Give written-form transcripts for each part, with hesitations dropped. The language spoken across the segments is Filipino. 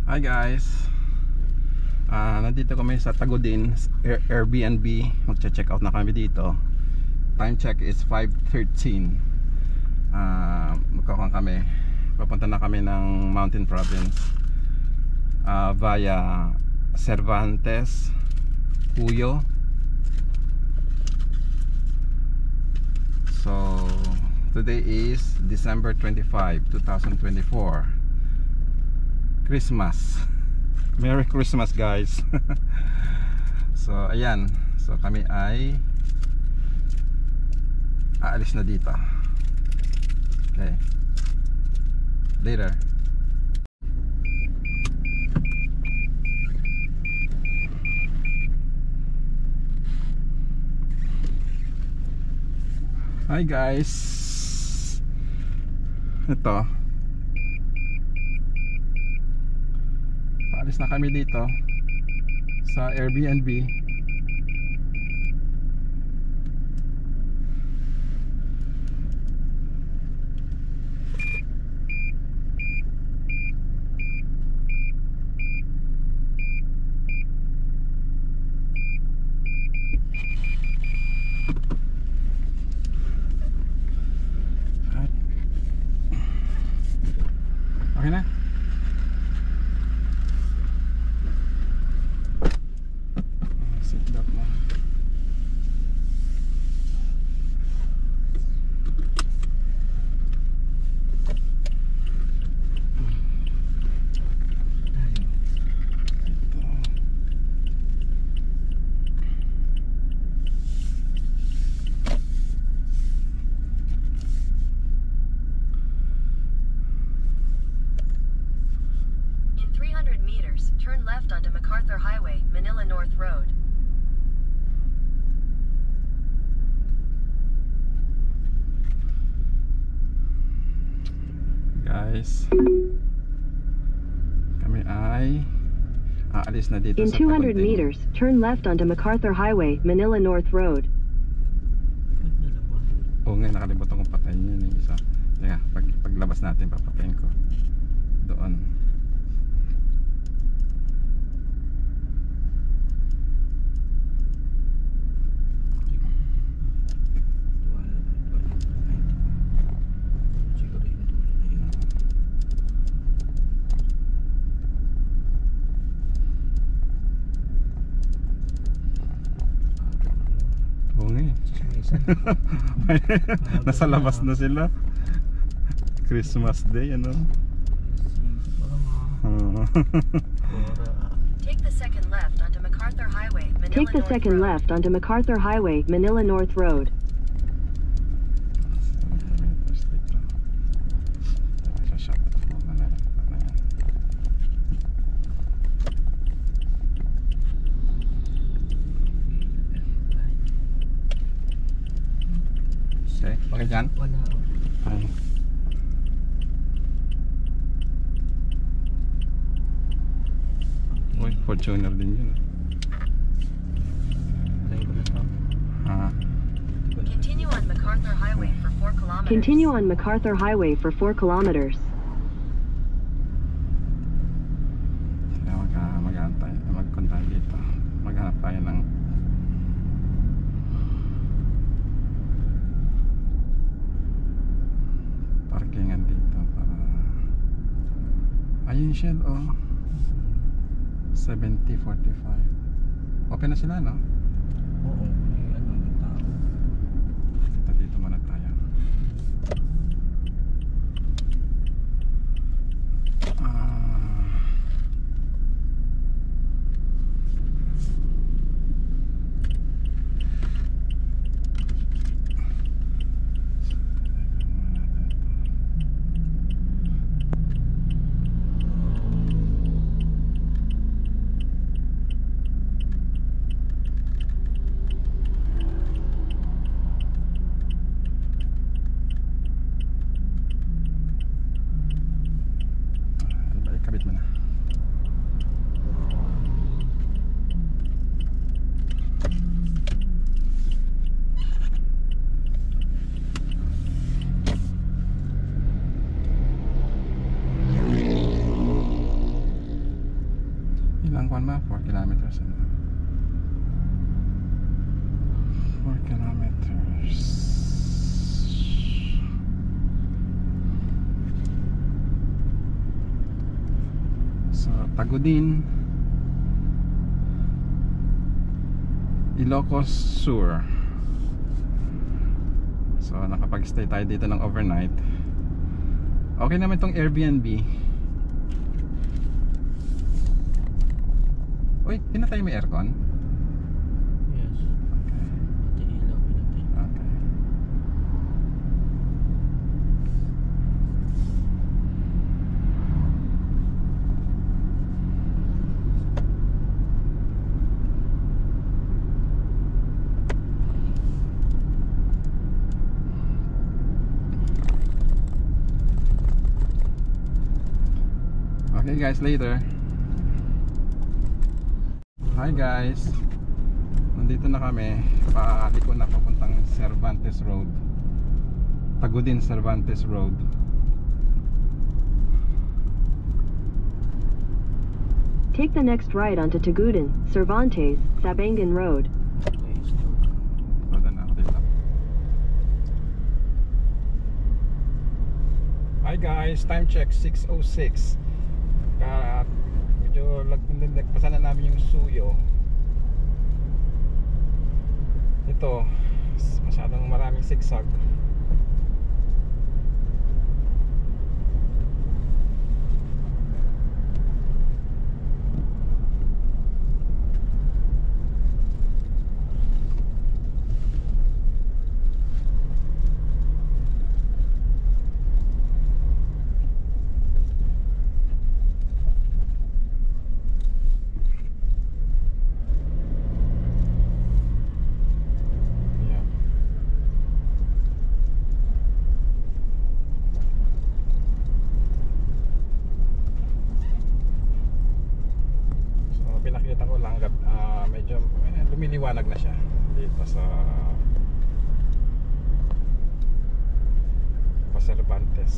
Hi guys, nandito kami sa Tagudin Airbnb. Magche-check out na kami dito. Time check is 5:13. Magkakuha kami. Papunta na kami ng Mountain Province via Cervantes, Puyo. So today is December 25, 2024. Christmas. Merry Christmas guys. So ayan, so kami ay aalis na dito. Okay, later. Hi guys, ito, paalis na kami dito sa Airbnb. Okay na? Seatbelt mo. In 300 meters, turn left onto MacArthur Highway, Manila North Road. Guys, kami ay aalis na dito In sa 200 Tagudin. meters, turn left onto MacArthur Highway, Manila North Road. Oo nga, nakalimutan kong patayin yun yung isa. Teka, paglabas natin papatayin ko doon. Oo nga eh. Nasa labas na sila. Christmas Day, ano? Take the second left onto MacArthur Highway, Manila Take the second left onto MacArthur Highway, Manila North Road. Okay, bakit dyan? Wala. Ay. Uy, Fortuner din yun. Try ko na to. Continue on MacArthur Highway for 4 kilometers. Continue on MacArthur Highway for 4 kilometers. Kaya magkontahan dito. Maghanap tayo ng parkingan dito para ayun siya, oh, 7045. Open na sila, no? Oo, may ano, may tao. Dito muna tayo. Ilang kwan ma? 4 kilometers. 4 kilometers. So, Tagudin, Ilocos Sur. So, nakapag-stay tayo dito ng overnight. Okay naman itong Airbnb. Uy, pinatay mo yung aircon? Yes. Okay. Pati ilaw pinatay. Okay. Okay guys, later. Hi guys. Nandito na kami. Paliko na papuntang Cervantes Road. Tagudin Cervantes Road. Take the next right onto Tagudin, Cervantes, Sabangan Road. Okay, slow down. Roda na ako dito. Hi guys, time check 6:06. Medyo nagpasan na namin yung suyo. Ito, masyadong maraming sigsag. Pinakita ko lang medyo lumiliwanag na siya dito sa Cervantes.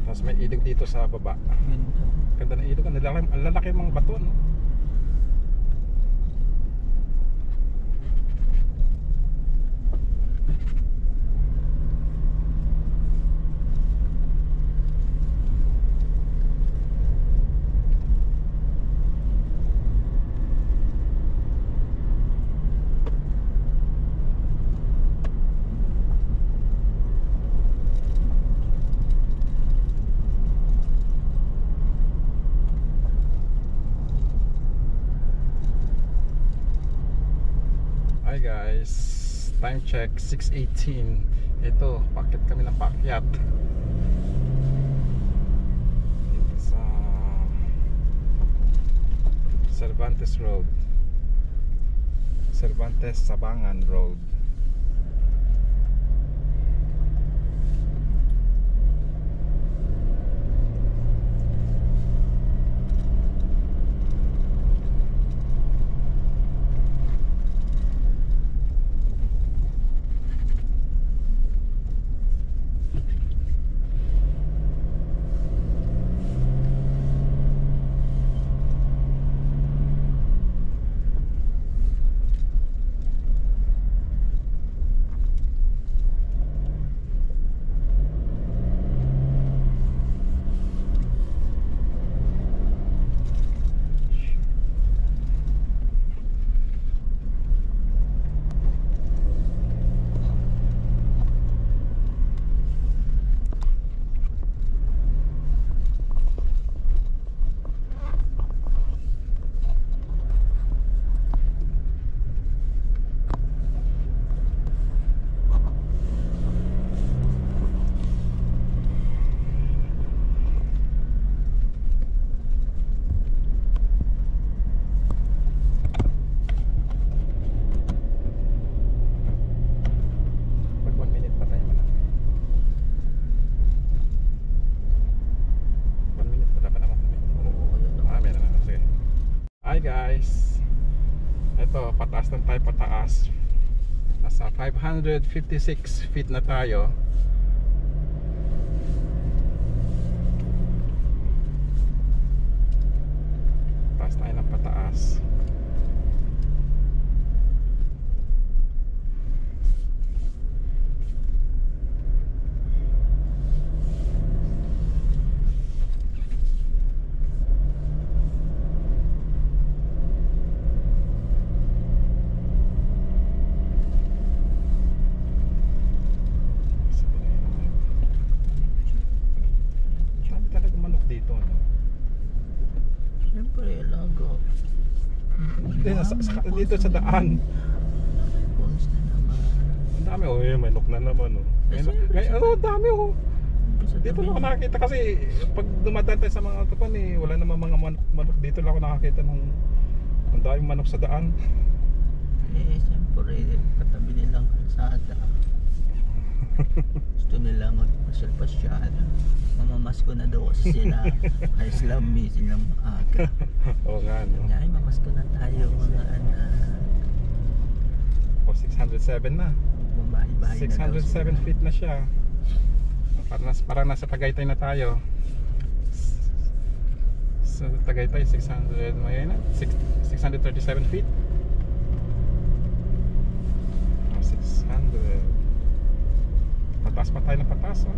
Tapos may ilog dito sa baba. Ganda. Ganda ng ilog. Ang lalaki mga bato, no? Hi guys, time check 6:18. Ito, packet kami ng pakyat dito sa Cervantes Road, Cervantes Sabangan Road. guys, ito pataas lang tayo, pataas. Nasa 556 feet na tayo. Hindi, dito sa daan. Phones na naman. Ang dami oh, may manok na naman oh. Oh, dami oh. Dito lang ako nakakita kasi pag dumadaan tayo sa mga tupan eh, wala namang mga manok. Dito lang ako nakakita ng ang daming manok sa daan. Eh, siyempre, katabi nilang kalsada. Gusto nila magpasyal-pasyal. Mamamasko na daw kasi sila. Ay, Islami silang maaga. Oo nga no. Kanya, ay, mamasko na tayo mga anak. O 607 na. Babae-bahay na daw 607 sila. feet na siya. Parang nasa Tagaytay na tayo. Sa Tagaytay 600 may na 637 feet. 600. Pataas pa tayo ng pataas oh.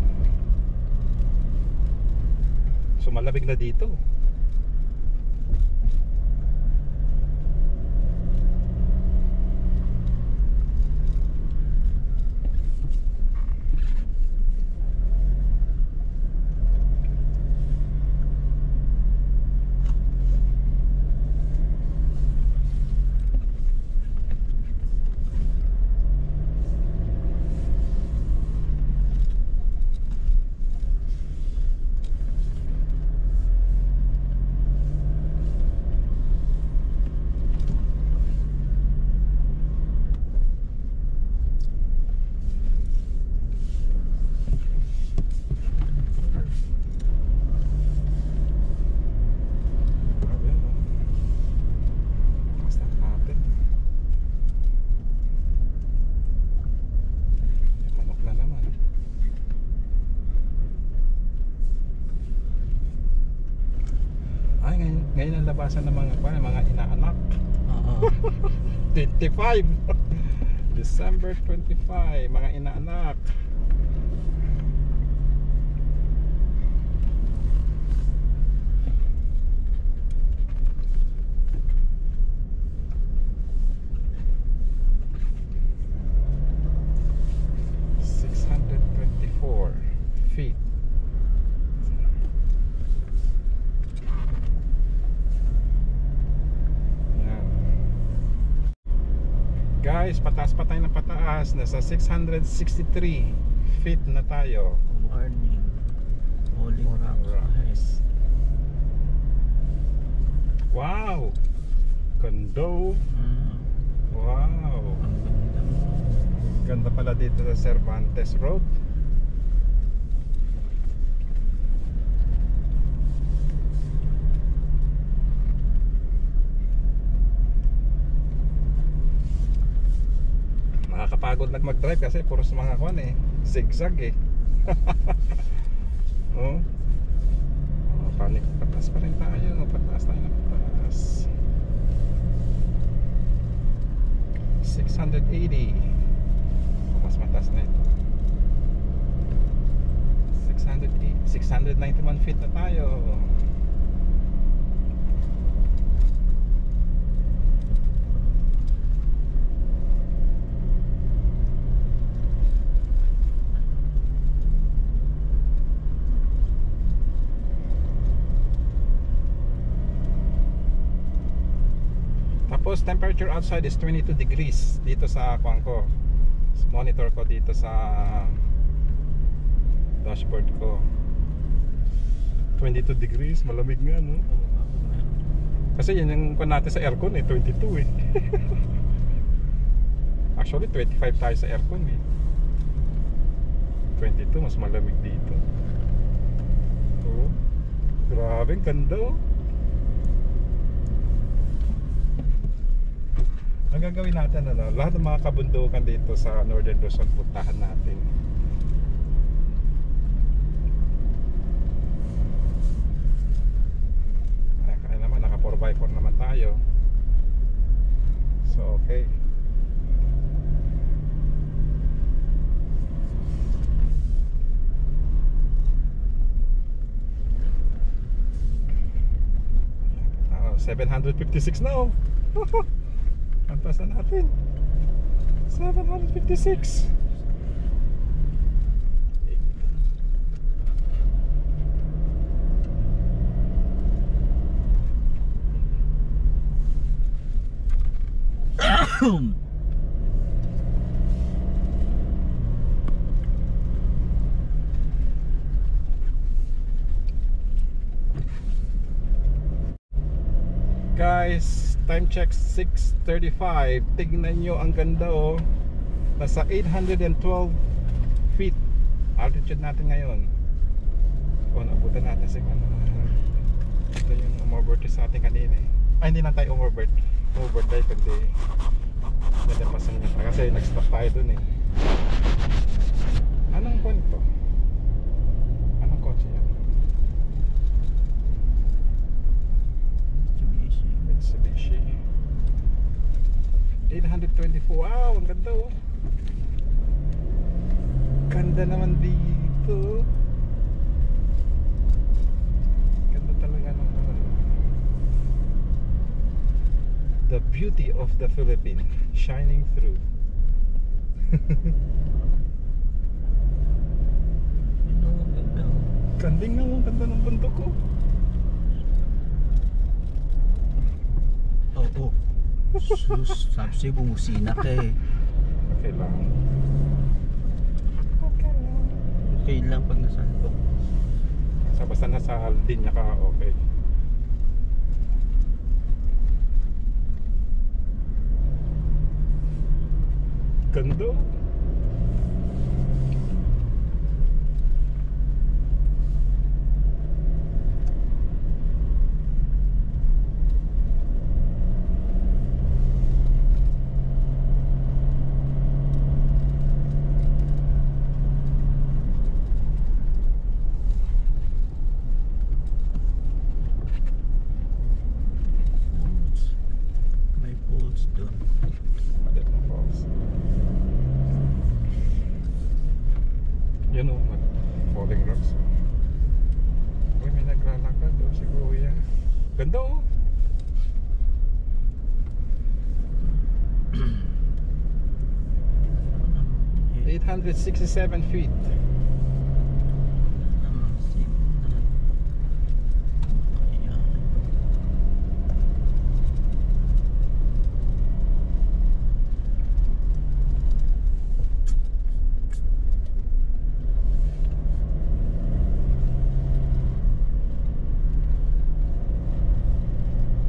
So malamig na dito. Ngayon ang labasan ng mga inaanak. Oo. 25 December 25 mga inaanak. Feet. Yan. Guys, pataas pa tayo ng pataas. Nasa 663 feet na tayo. Warning. Falling rocks. Wow! Condo. Wow! Ang ganda mo. Ganda pala dito sa Cervantes Road. Nakakapagod mag-drive kasi puros mga kwan eh, zigzag eh. Oh. Oh, panik, pataas pa rin tayo, pataas tayo na pataas. 680. Oh, mas mataas na ito. 691 feet na tayo. Tapos temperature outside is 22 degrees dito sa kuwan ko. Monitor ko dito sa dashboard ko. 22 degrees, malamig nga no. Kasi yan yung kuwan natin sa aircon eh, 22 eh. Actually 25 tayo sa aircon eh. 22 mas malamig dito. Oh. Grabe, ganda oh. Ang gagawin natin lahat ng mga kabundukan dito sa Northern Luzon puntahan natin. Kaya naman naka 4x4 naman tayo. So okay. Oh, 756 na oh. Antasan natin 756. Boom! Guys, time check 6:35. Tignan nyo, ang ganda oh. Nasa 812 feet altitude natin ngayon. O, nabutan natin sa ito yung umobert sa ating kanina eh. Ay, hindi na tayo umobert tayo kundi nalapasan niya tayo kasi nag-stop tayo dun eh. Anong kwan to? Anong kotse yan? Mitsubishi 824. Wow, ang ganda oh. Ganda naman dito. Ganda talaga ng the beauty of the Philippines shining through. Kanding na mo, ganda ng bundok ko. Oo. Sus, sabi siya bumusina ka eh. Okay lang. Okay lang pag nasalpok. Basta nasa linya ka, okay. Ganda. May pools doon. Malit na falls. Yun o, falling rocks. Uy, may naglalakad o si Kuya. Ganda o. Eh, 867 feet. Ayan.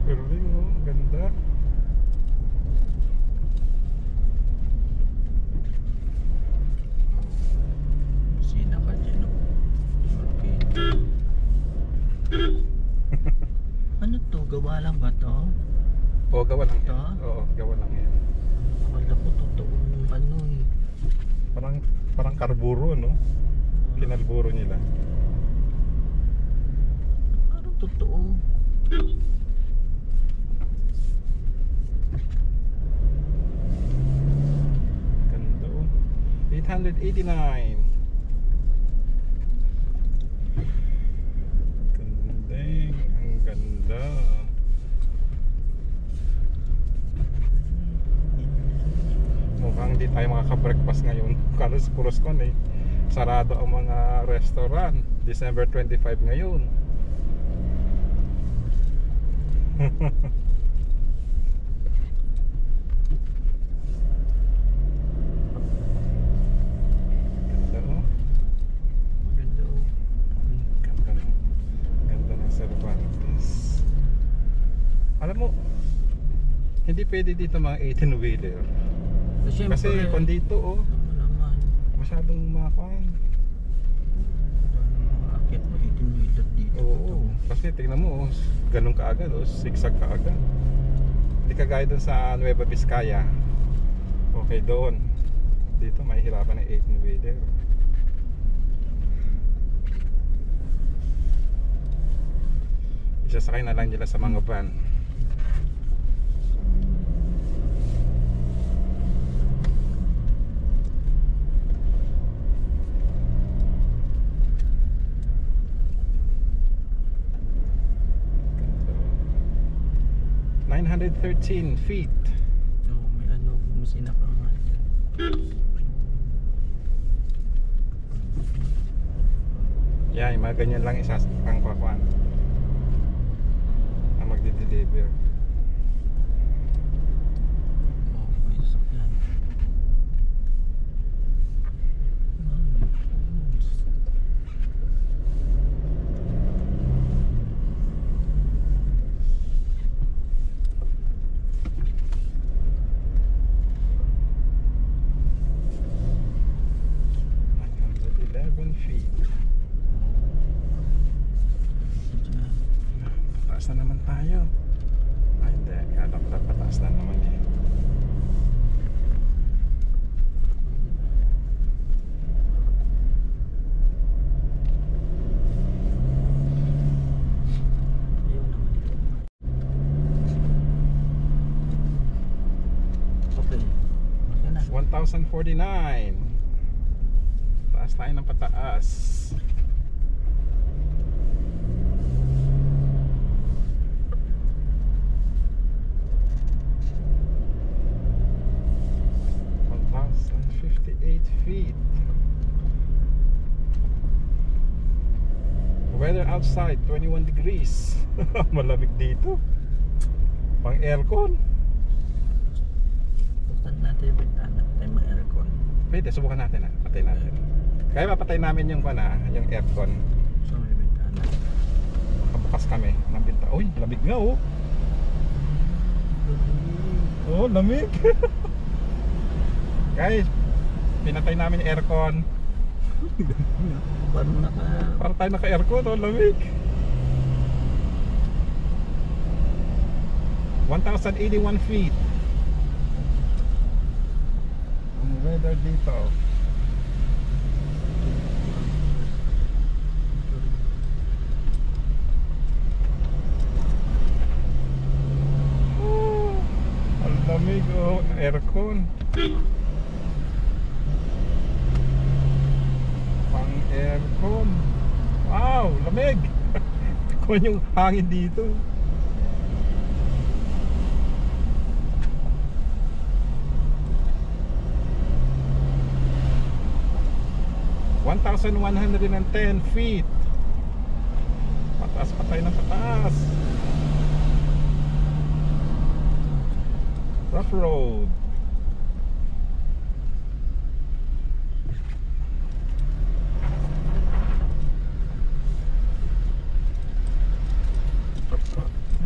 Galing o, ganda. Busina ka dyan, no? Okay. Ano to? Gawa lang ba to? O, gawa lang yan. Ito? Oo, gawa lang yan. Akala ko totoong ano eh. Parang karburo, no? Kinalburo nila. Parang totoo. Ganda o. 889. Gandeng, ang ganda. Mukhang hindi tayo makaka-breakfast ngayon. Kalos puros kon eh. Sarado ang mga restaurant. December 25 ngayon. Ganda o. Maganda oh. Ganda ng Cervantes. Alam mo, hindi pwede dito mga 18-wheeler. Kasi kung dito oh, Ano naman. masyadong makuan. Akit mo 18 meter dito. Oo, kasi tingnan mo oh, ganun kaagad oh, zigzag kaagad. Hindi kagaya doon sa Nueva Vizcaya. Okay doon. Dito may hirapan ng 18-wheeler. Isasakay na lang nila sa mga van. Ganda. 913 feet. Oo, may ano, bumusina ka nga dyan. Yan, yung mga ganyan lang ang pakuan. Ang magdi-deliver. Okay. tayo. Ay, hindi. Kala ko pataas na naman eh. Ayaw naman ito. Okay. Okay na. 1,049. Taas tayo ng pataas. Feet. Weather outside 21 degrees. Malamig dito. Pang aircon. Buksan natin yung bintana. Tayo ma-aircon. Pwede, subukan natin patay natin. Kaya mapatay namin yung yung aircon. So may bintana. Kabukas kami ng bintana. Uy, lamig nga oh. Oh, lamig. Guys, pinatay namin yung aircon. Para tayo naka-aircon, oh, lamig. 1,081 feet. Ang weather dito. Oh, ang lamig, oh, aircon. Aircon. Wow, lamig. Kung yung hangin dito. (1,110 feet). Pataas pa tayo ng pataas. Rough road.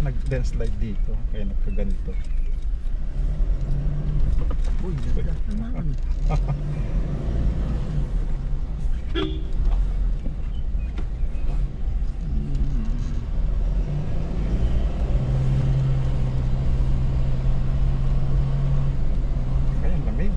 Nag-dance slide dito kaya nagkaganito. Uy, ganda naman. Kaya lamig.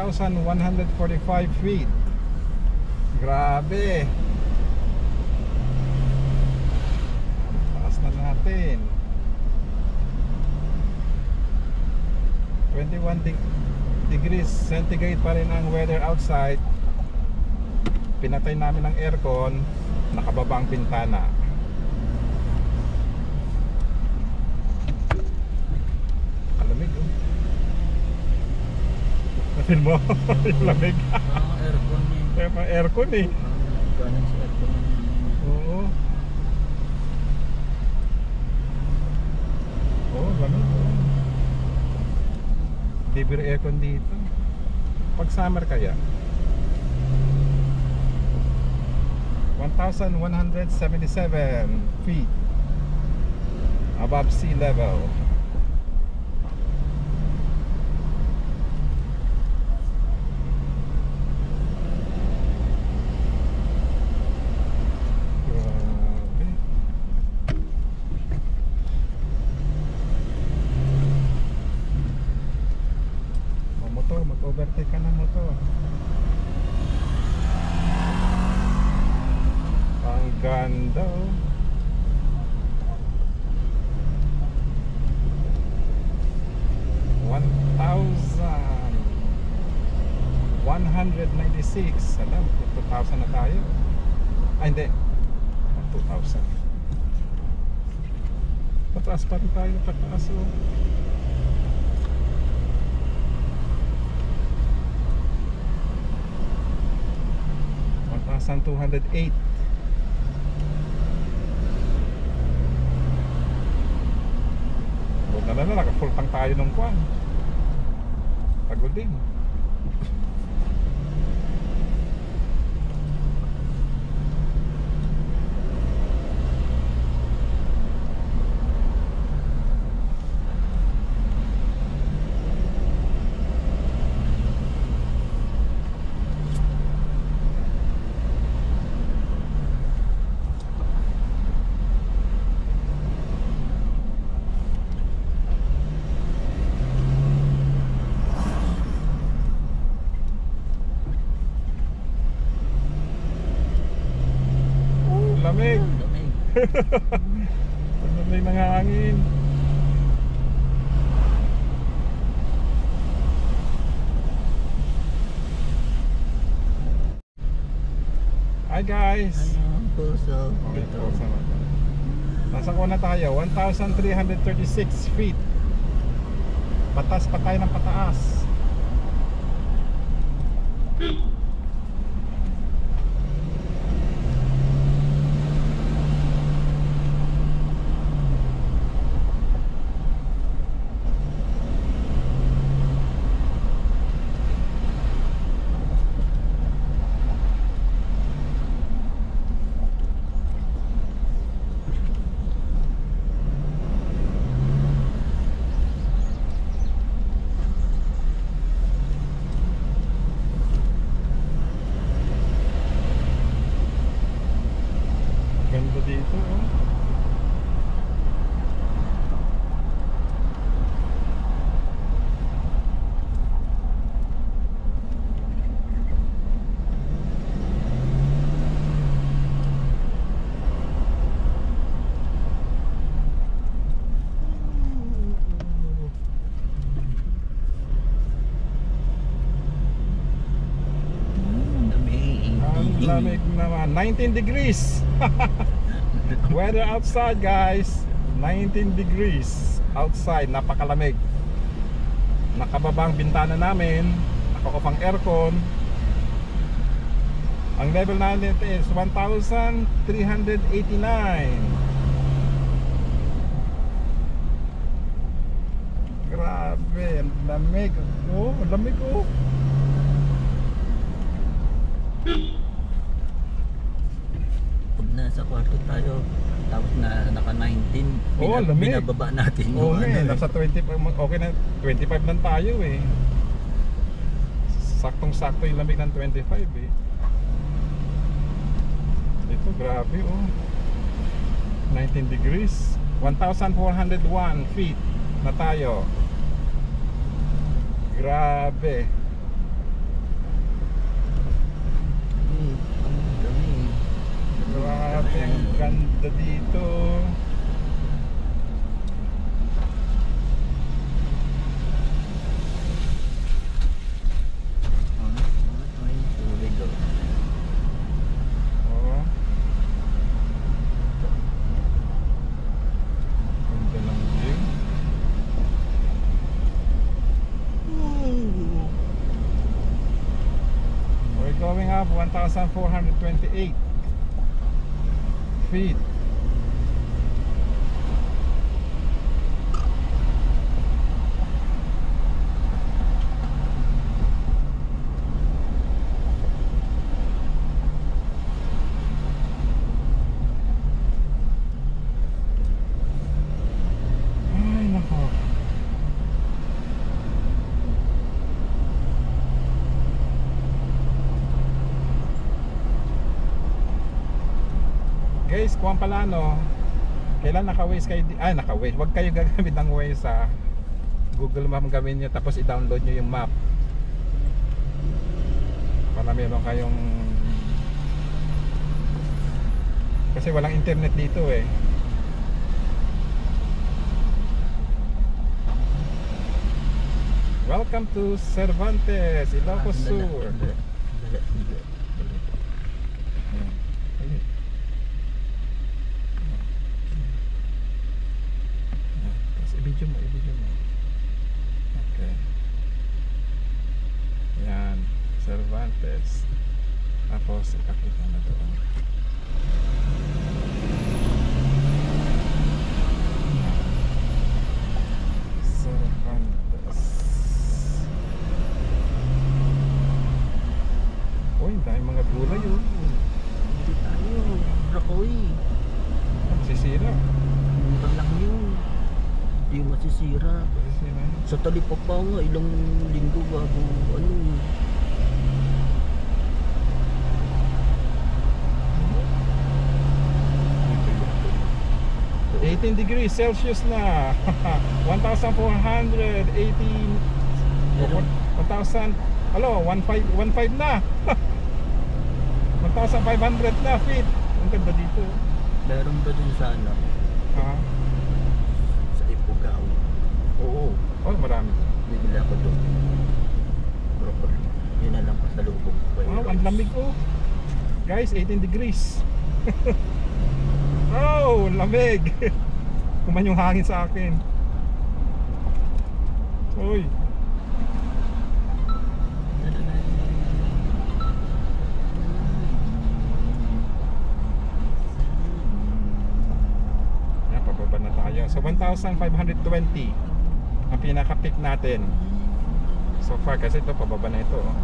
(1,145 feet). Grabe. Taas na natin. 21 degrees centigrade pa rin ang weather outside. Pinatay namin ang aircon, nakababa ang bintana. Kalamig oh. Nafeel mo? Yung lamig. Aircon eh. Kaya pa aircon eh. Galing sa aircon. Oo. Oo, lamig oh. Libre aircon dito. Pag summer kaya 1,177 feet above sea level. Grabe. Motor, mag-overtake ka ng motor. Ang ganda oh. $1,196. Alam, 2,000 na tayo. Ay hindi, 2,000. Pataas pa rin tayo, pataas oh. $1,208. Sana na, naka-full tank tayo nung kwan. Pagod din. Lamig. Lamig. Lamig ng hangin. Hi guys. Ano, puso. Okay, nasa kuna tayo, 1,336 feet. Patas pa tayo ng pataas. Ganda dito, oh. Ang lamig naman, 19 degrees. Weather outside guys, 19 degrees outside, napakalamig. Nakababa ang bintana namin, naka-off ang aircon. Ang level natin is 1,389. Grabe, ang lamig. Oh, ang lamig oh. Pag nasa kwarto tayo, tapos na naka-19, Oo, lamig. binababa natin yung Okay, ano. nasa 20, okay na 25 lang tayo eh. Saktong-sakto yung lamig ng 25 eh. Ito grabe oh. 19 degrees. 1,401 feet na tayo. Grabe. Ang dami. Grabe, ang ganda dito. Ay, tubig oh. Oh. Ganda ng view. We're going up 1,428 feet. Ay, nako. Guys, kuwan pala no, kailan naka-Waze kayo, naka-Waze, huwag kayo gagamit ng Waze sa Google Map, gawin nyo tapos i-download nyo yung map para meron kayong, kasi walang internet dito eh. Welcome to Cervantes, Ilocos Sur. I-video mo. Okay. Yan, Cervantes. Tapos ipakita na doon. dahil mga gulay yun. Hindi tayo. Rakoy. Sisira. Mura lang yun. Hindi masisira. Sisira. Sa Talipapa nga, ilang linggo bago ano. Dito 18 degrees Celsius na. 1,480. Meron. 1,000. Alo, 1,515 na. 1,500 na feet. Ang ganda dito. Meron ba dun sa ano? Ha? Sa Ifugao. Oo. Oh, marami. Bibili ako doon. Broccoli. Yun na lang pasalubong ko. Wow, ang lamig oh. Guys, 18 degrees. Oh, lamig. Kuman yung hangin sa akin. Uy. Yan, pababa na tayo. So 1,520 ang pinaka-peak natin. So far kasi ito pababa na ito. Oh.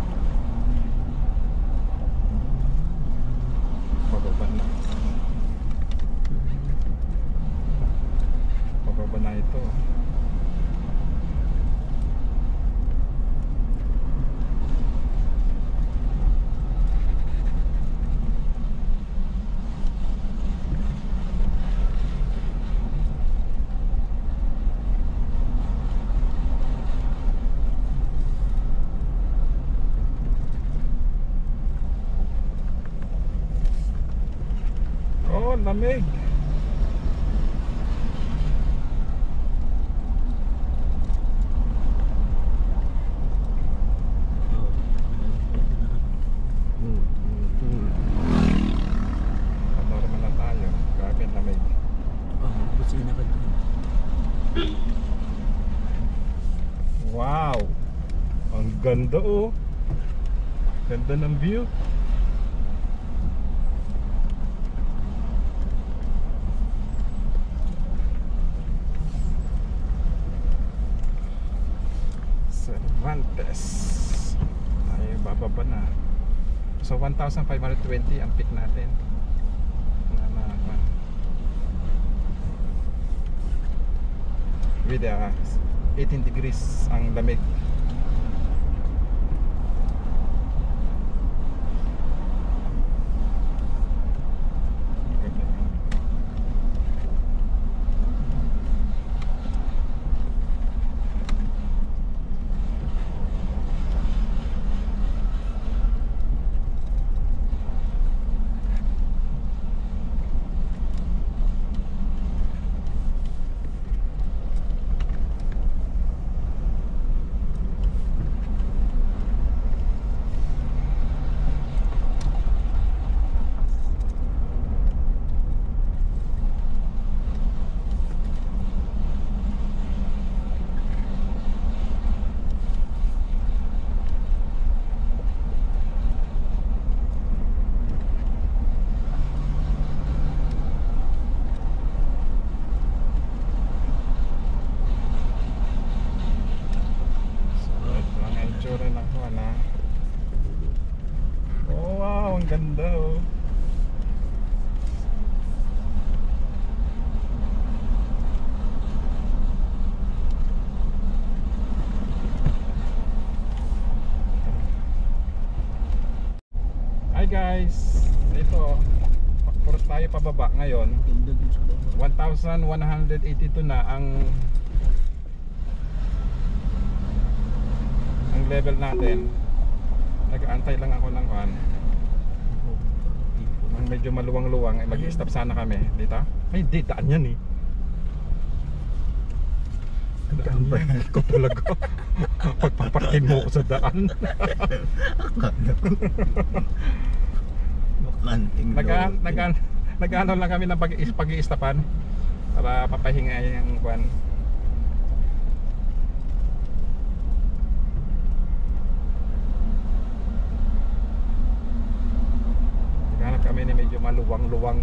Pababa na. Pababa na ito. Oh, lamig. Normal na tayo. Grabe, lamig. Oh, busina ka doon. Wow! Ang ganda oh. Ganda ng view. Cervantes. Tayo bababa na. So 1,520 ang peak natin. With 18 degrees ang lamig. Ganda oh. Hi guys, ito puro tayo pababa ngayon. Ganda dun sa baba. 1,182 na ang level natin. Nag-aantay lang ako ng kan. Nang medyo maluwang-luwang ay mag-stop sana kami dito. Ay, di daan yan eh. Daan yan. Ikaw talaga. Pagpaparkin mo ko sa daan. Nag-ano lang kami ng pag-i-stopan para papahinga yung kwan. Naghanap kami ni medyo maluwang-luwang.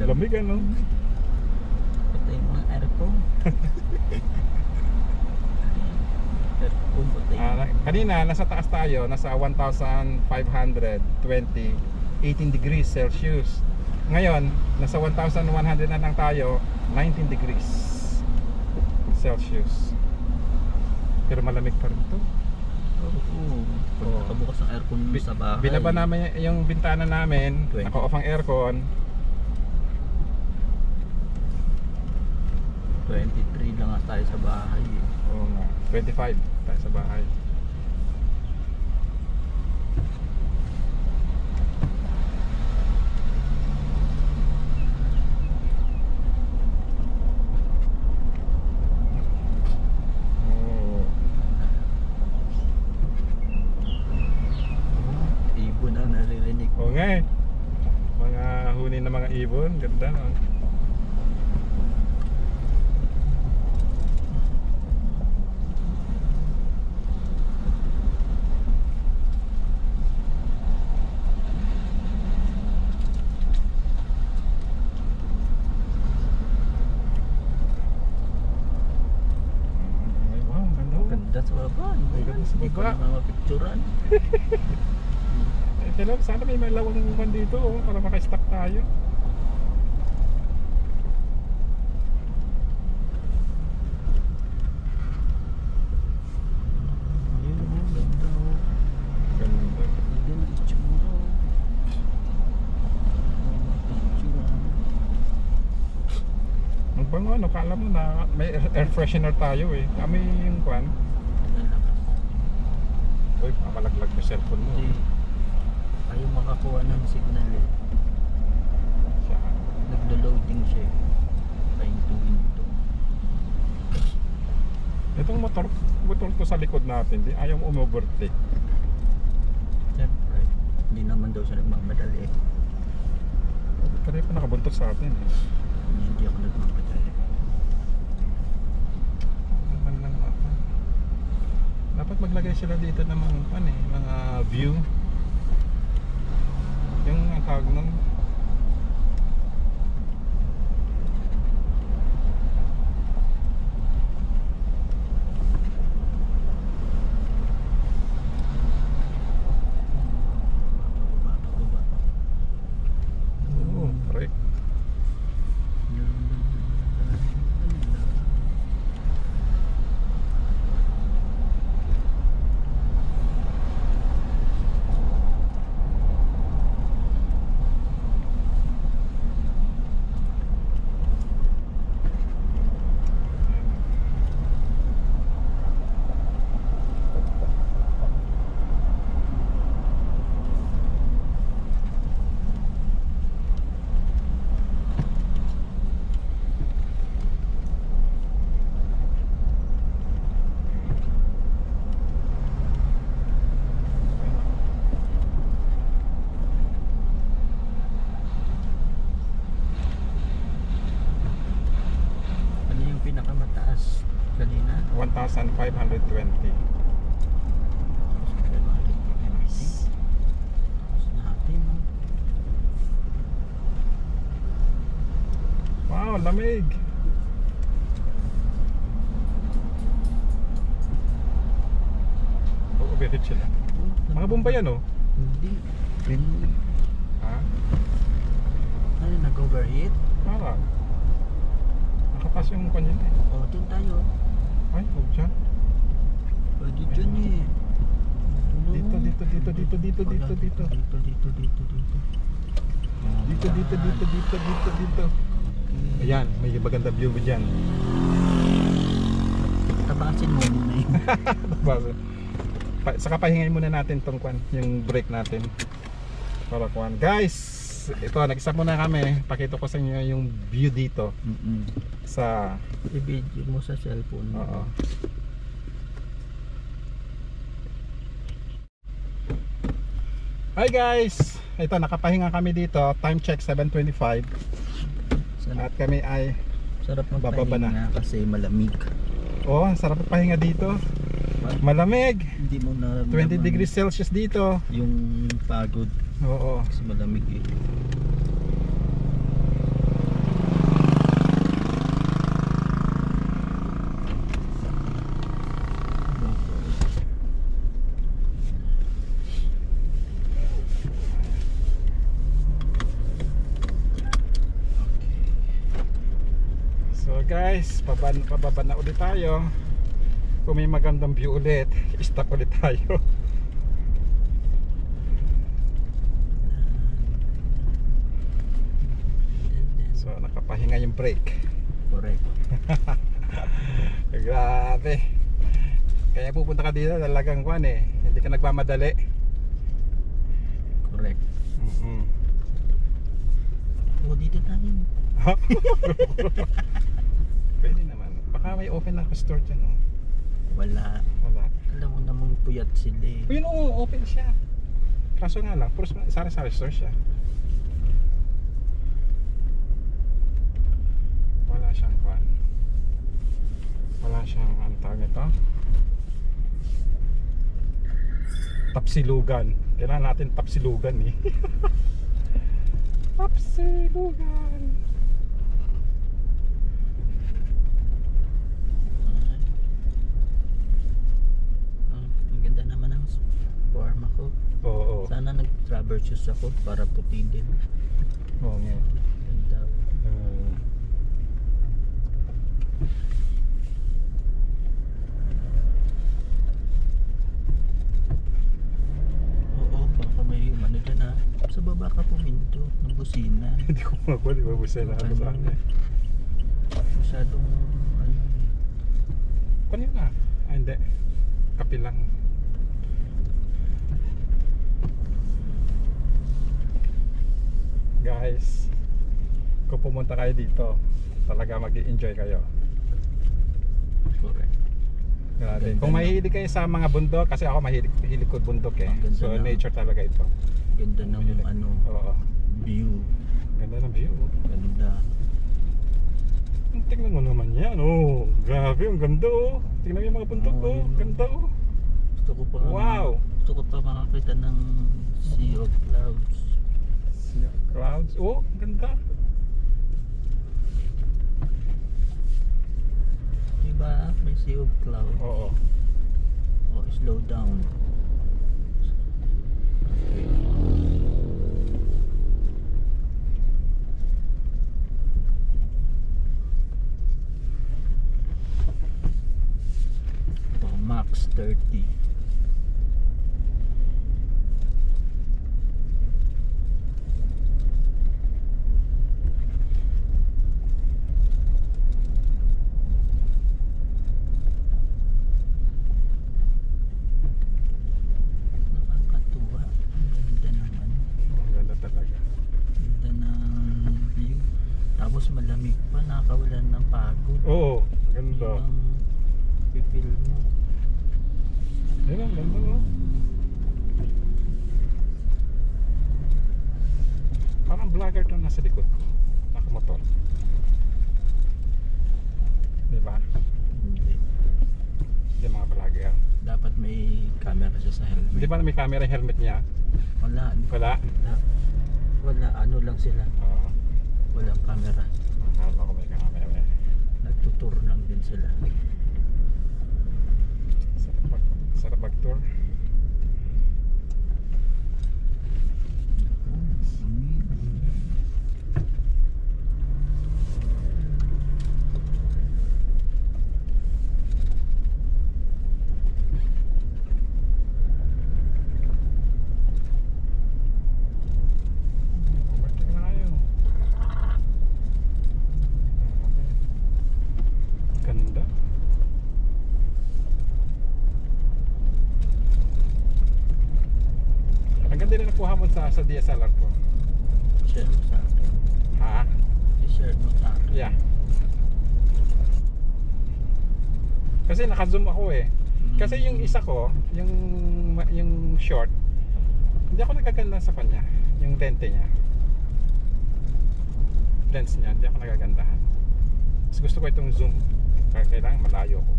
Lamig ano? Aircon. Aircon ba tayo? Kanina nasa taas tayo, nasa 1,520, 18 degrees Celsius. Ngayon, nasa 1,100 na lang tayo, 19 degrees Celsius. Pero malamig pa rin to. Oo. Pag Oo. nakabukas ang aircon mo sa bahay. Binaba namin yung bintana namin, 20. naka-off ang aircon. 23 lang nga tayo sa bahay. Oo nga, 25 tayo sa bahay. Oo. Ibon na naririnig Oo nga eh. Mga huni ng mga ibon, ganda no. Ay, wow, ganda oh. Ganda sa baba. Ay, ganda sa Hindi ko baba. na mapicturan. Eh, hello, sana may malawang uman dito oh, para maka-stop tayo. Ayun oh, ganda oh. Ganda. Ganda ng itsura oh. Mapicturan. Ang bango ano, kala mo na may air freshener tayo eh. Kami yung kwan. Lalakas. Uy, makalaglag yung cellphone mo. Hindi. Ayaw makakuha ng signal eh. Siya. Naglo-loading siya eh. Pahinto-hinto. Itong motor to sa likod natin, di ayaw umovertake. Siyempre, hindi naman daw siya nagmamadali eh. Kaya pa nakabuntot sa atin eh. Hindi ako nagmamadali. Naman lang ako. Dapat maglagay sila dito ng mga view. Yung ang tawag nun. Baba. Oo, correct. Ano yung pinakamataas kanina? 1,520. Natin. Wow, lamig. Oo, overheat sila. Mga bomba yan oh. Hindi. Ha? Ano, nag-overheat? Parang. Nakatas yung kanya eh. O, dyan tayo. Ay, huwag dyan. Pwede dyan eh. Dito. Dito. Dito. Ayan, may maganda view mo dyan. Tabasin mo muna yun. Saka pahingayin muna natin tong kwan, yung break natin. Para kwan. Guys, ito, nag-stop muna kami. Pakita ko sa inyo yung view dito. Sa... I-video mo sa cellphone mo. Oo. Hi guys! Ito, nakapahinga kami dito. Time check 7:25. At kami ay... Sarap bababa na. magpahinga kasi malamig. Oh, sarap pahinga dito. Malamig. Hindi mo naramdaman 20 degrees Celsius dito. yung pagod Oo. kasi malamig eh. So guys, pababa na ulit tayo. Kung may magandang view ulit, stop ulit tayo. So nakapahinga yung brake. Correct. Grabe. Kaya pupunta ka dito talagang kwan eh. Hindi ka nagmamadali. Correct. Mm-hmm. O, dito tayo. Pwede naman. Baka may open na store dyan oh. Wala. Wala. Alam mo namang puyat sila eh. Yun oo, open siya. Kaso nga lang, puro sari-sari store siya. Wala siyang kwan. Wala siyang ano tawag nito? Tapsilugan. Kailangan natin tapsilugan eh. Tapsilugan. Ang ganda naman ng form ako. Oo. Sana nag-rubber shoes ako para puti din. Oo nga. Ganda. Oo, baka may ano dyan ah. Sa baba ka puminto ng busina. Hindi ko magwa, di ba? Busa na ako sa akin. Masyadong ano. Kunin na. Ah, hindi. Kapi lang. Guys, kung pumunta kayo dito, talaga mag-i-enjoy kayo. Correct. Grabe. Ganda Kung na. mahilig kayo sa mga bundok, kasi ako mahilig ko bundok eh. Ang ganda So na. nature talaga ito. Ganda ng ano, Oo. view. Ganda ng view. Ganda. Tingnan mo naman yan. Oh, grabe, ang ganda oh. Tingnan mo yung mga bundok Oo, oh. yun. Ganda oh. Gusto ko pa Wow. Gusto ko pa makakita ng sea of clouds. Sea of clouds. Oh, ganda. Diba? May sea of clouds. Oo. Oh, slow down. Okay. Oh, max 30. Nakakatuwa. Ang ganda naman. Ang ganda talaga. Ganda ng view. Tapos malamig pa, nakakawalan ng pagod. Oo, ang ganda. Yung pipil mo. Yan ang ganda no. Parang vlogger to nasa likod ko. Nakamotor. Diba? Hindi. Hindi mga vlogger. Dapat may camera siya sa helmet. Hindi ba may camera yung helmet niya? Wala. Wala? Wala. Ano lang sila. Oo. Walang camera. Akala ko may camera. Nagtutur lang din sila. Sarap mag-tour. Overtake na kayo. Ganda. Ang ganda rin nakuha mo sa DSLR ko. Share mo sa akin. Ha? I-share mo sa akin. Yeah. Kasi naka-zoom ako eh. Kasi yung isa ko, yung short, hindi ako nagaganda sa kanya. Yung lente niya. Lens niya, hindi ako nagagandahan. Mas gusto ko itong zoom. Kaya kailangan malayo ko.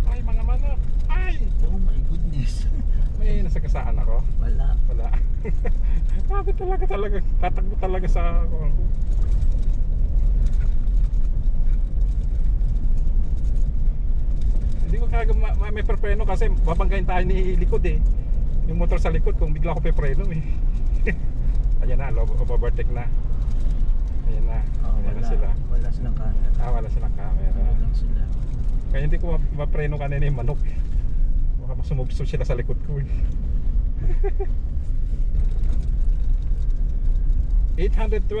Ay, mga manok! Ay! Oh my goodness. May nasagasaan ako. Wala. Wala. Grabe talaga. Tatakbo talaga sa ako. Hindi ko kaya may perpreno kasi babanggain tayo ni likod eh. Yung motor sa likod kung bigla ko pepreno eh. Ayan na, overtake na. Ayan na. Oo, Ayan na sila. wala silang camera. Wala silang camera. Wala lang sila. Kaya hindi ko mapreno kanina yung manok. Baka masumubso sila sa likod ko eh. 812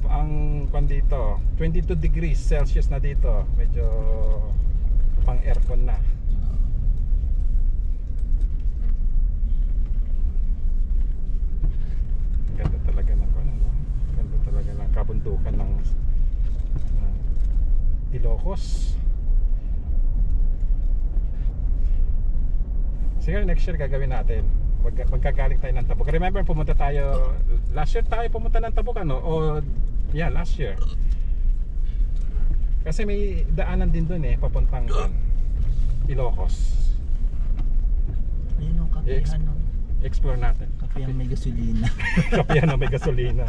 ang kwan dito. 22 degrees Celsius na dito. Medyo pang aircon na. Ganda talaga ng ano, no? Ganda talaga ng kabundukan ng Ilocos. Siguro next year gagawin natin. Magkagaling tayo ng Tabuk. Remember pumunta tayo last year tayo pumunta ng Tabuk ano? O yeah, last year. Kasi may daanan din doon eh papuntang Ilocos. Ayun o, kapihan o. Explore natin. Kapihan may gasolina. Kapihan na may gasolina.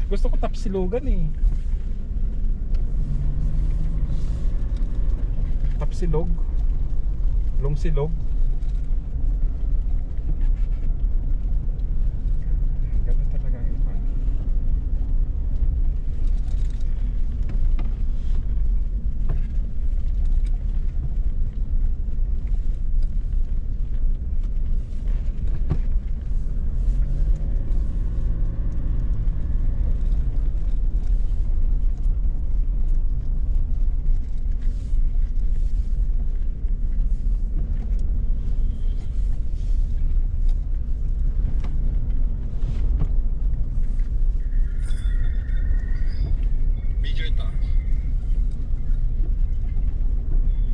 Gusto ko Tapsilogan eh. Tapsilog. Longsilog. Ganda talaga ang iba.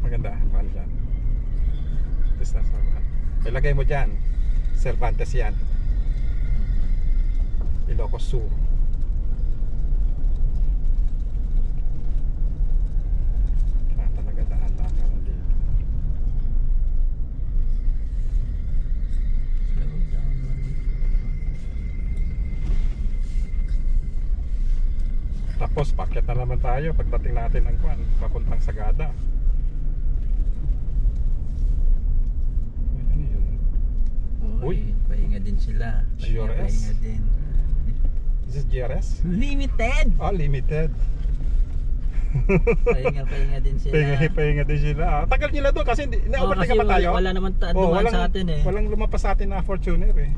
Maganda, paano dyan? Tapos nasa ilagay mo dyan Cervantes yan, Ilocos Sur. Talaga dahan-dahan dito. Slow down lang. Tapos pakyat na naman tayo pagdating natin ng kwan papuntang Sagada. Ano yun? Uy. Uy, pahinga din sila. GRS? Pahinga din. Is this GRS? Limited! Oh, limited. Pahinga din sila. Pahinga din sila. Tagal nila doon kasi na-overtake kasi pa tayo. wala naman Oh, dumaan sa atin eh. Walang lumapas sa atin na Fortuner eh.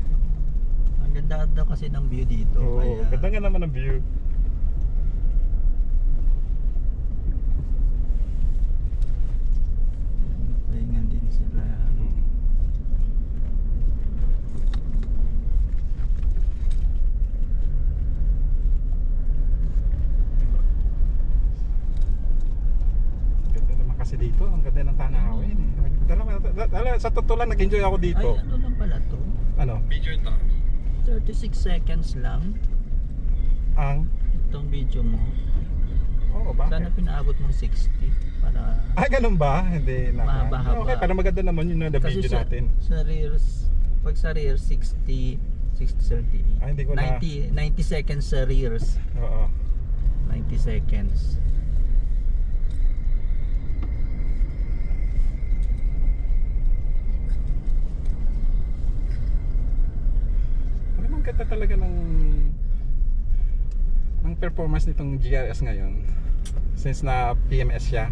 Ang ganda daw kasi ng view dito. Oo, kaya, ganda nga naman ang view. pahinga din sila. Ganda naman kasi dito. Ang ganda ng tanawin eh. Sa totoo lang nag-enjoy ako dito. Ay, ano lang pala to? Ano? 36 seconds lang Ang? itong video mo. Oo, bakit? Sana pinaabot mong 60 para Ah, ganun ba? Hindi na. Mahaba-haba. Okay, para maganda naman yun na kasi video natin. sa rears, pag sa rears 60 30. Ah, hindi ko na. 90 seconds sa rears. Oo. 90 seconds. Ano ang ganda talaga ng performance nitong GRS ngayon. Since na PMS siya.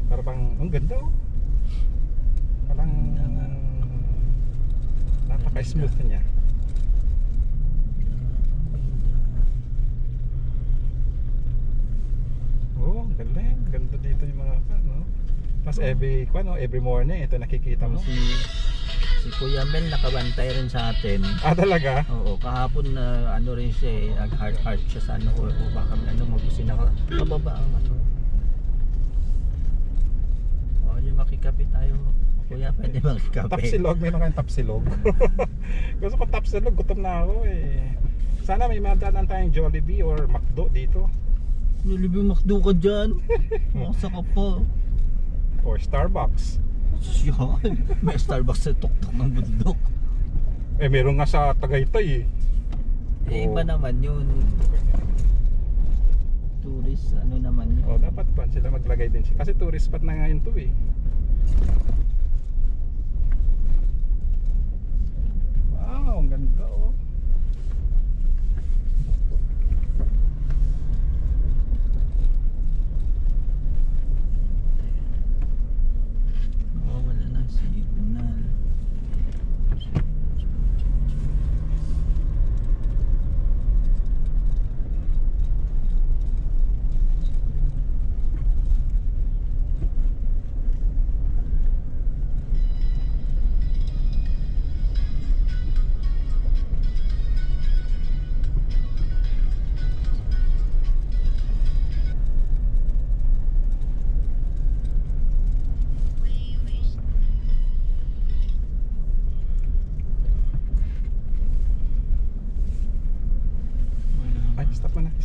Parang ang ganda oh. Parang napaka-smooth niya. Oh, galing. Ganda dito yung mga ano. Tapos every morning ito nakikita mo. Si Kuya Mel nakabantay rin sa atin. Ah, talaga? Oo, kahapon na ano rin siya eh, nag-heart siya sa ano o baka mag-usin ako. Mababa ang ano. Oh, yung makikape tayo. Kuya, pwede makikape. Tapsilog, meron kayong tapsilog. Gusto ko tapsilog, gutom na ako eh. Sana may madaanan tayong Jollibee or McDo dito. Jollibee, McDo ka dyan. Makasa ka pa. Or Starbucks. Yan. May Starbucks sa tuktok ng bundok. Eh meron nga sa Tagaytay eh. Eh, iba naman yun. Tourist, ano naman yun. Oh, dapat pa sila maglagay din siya. Kasi tourist spot na ngayon to eh.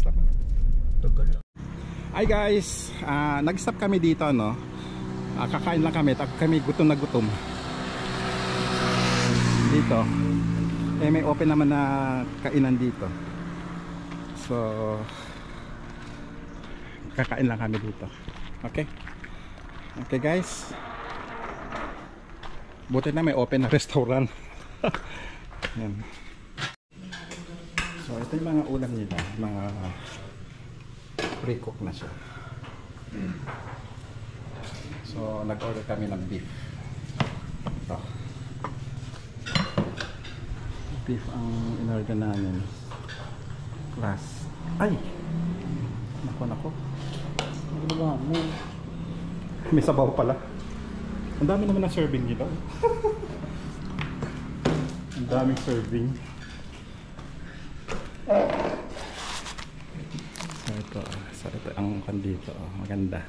Stop. Tagal. Hi guys, nag-stop kami dito, no? Kakain lang kami, kami gutom na gutom. Dito. May open naman na kainan dito. So, kakain lang kami dito. Okay? Okay guys. Buti na may open na restaurant. Yan. So, ito yung mga ulam nila. Mga pre-cook na siya. So, nag-order kami ng beef. Ito. Beef ang in-order namin. Class. Ay! Nako. Ano ba? May sabaw pala. Ang dami naman na serving nila. Ang daming serving. So ito ang kandito. Maganda.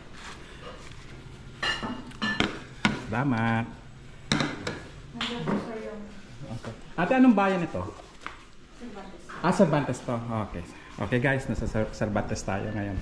Salamat. Okay. Ate, anong bayan ito? Cervantes. Cervantes to. Okay. Okay guys, nasa Cervantes tayo ngayon.